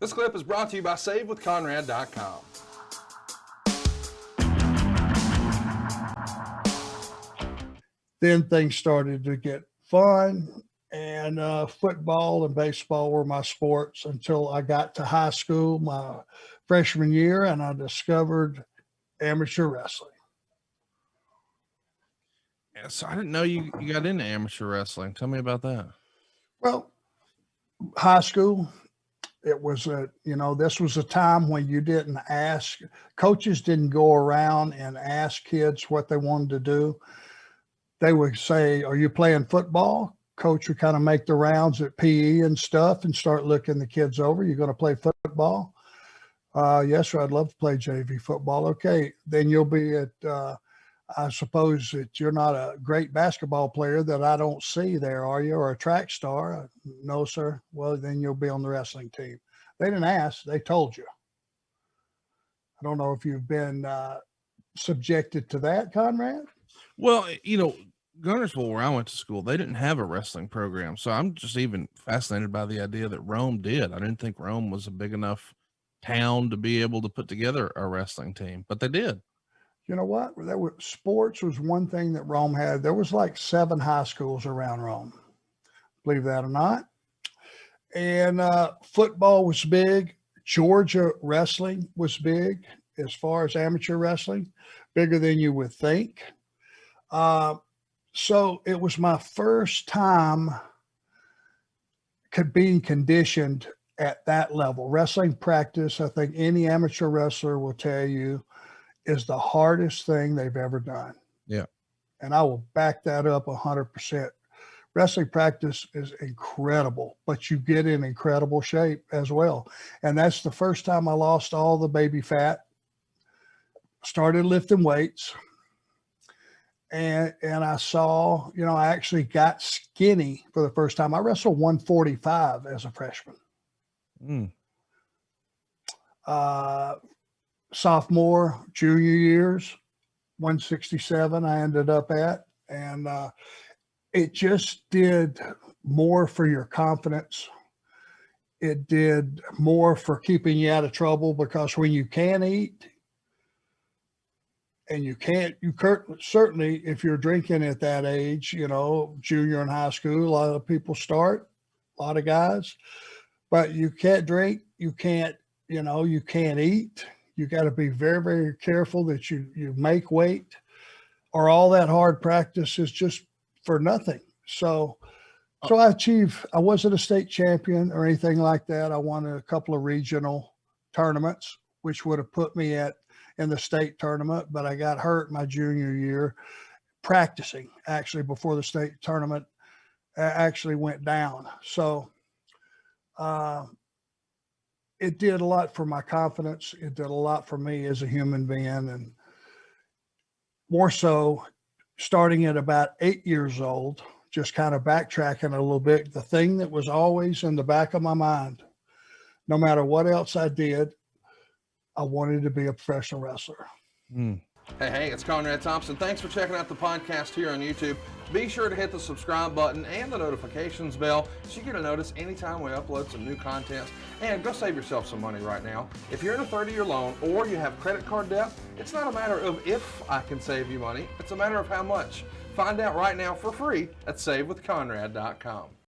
This clip is brought to you by SaveWithConrad.com. Then things started to get fun, and football and baseball were my sports until I got to high school, my freshman year, and I discovered amateur wrestling. Yeah, so I didn't know you got into amateur wrestling. Tell me about that. Well, high school, it was this was a time when you didn't ask, coaches didn't go around and ask kids what they wanted to do. They would say, "Are you playing football?" Coach would kind of make the rounds at PE and stuff and start looking the kids over. "You're going to play football?" "Yes, sir, I'd love to play JV football." "Okay, then you'll be at, I suppose that you're not a great basketball player that I don't see there, are you? Or a track star?" "No, sir." "Well, then you'll be on the wrestling team." They didn't ask, they told you. I don't know if you've been subjected to that, Conrad. Well, Gunnersville, where I went to school, they didn't have a wrestling program. So I'm just even fascinated by the idea that Rome did. I didn't think Rome was a big enough town to be able to put together a wrestling team, but they did. You know what? Sports was one thing that Rome had. There was like 7 high schools around Rome, believe that or not. And football was big. Georgia wrestling was big as far as amateur wrestling, bigger than you would think. So it was my first time being conditioned at that level. Wrestling practice, I think any amateur wrestler will tell you, is the hardest thing they've ever done. Yeah. And I will back that up 100%. Wrestling practice is incredible, but you get in incredible shape as well. And that's the first time I lost all the baby fat, started lifting weights. And I saw, I actually got skinny for the first time. I wrestled 145 as a freshman. Sophomore, junior years, 167 I ended up at. And it just did more for your confidence. It did more for keeping you out of trouble, because when you can't eat, and you certainly, if you're drinking at that age, junior in high school, a lot of people start, a lot of guys, but you can't drink, you can't eat. You got to be very, very careful that you make weight, or all that hard practice is just for nothing. So I wasn't a state champion or anything like that. I won a couple of regional tournaments, which would have put me in the state tournament, but I got hurt my junior year practicing, actually, before the state tournament actually went down. So it did a lot for my confidence. It did a lot for me as a human being, and more so starting at about 8 years old, just kind of backtracking a little bit. The thing that was always in the back of my mind, no matter what else I did, I wanted to be a professional wrestler. Hey, it's Conrad Thompson. Thanks for checking out the podcast here on YouTube. Be sure to hit the subscribe button and the notifications bell so you get a notice anytime we upload some new content. And go save yourself some money right now. If you're in a 30-year loan or you have credit card debt, it's not a matter of if I can save you money. It's a matter of how much. Find out right now for free at SaveWithConrad.com.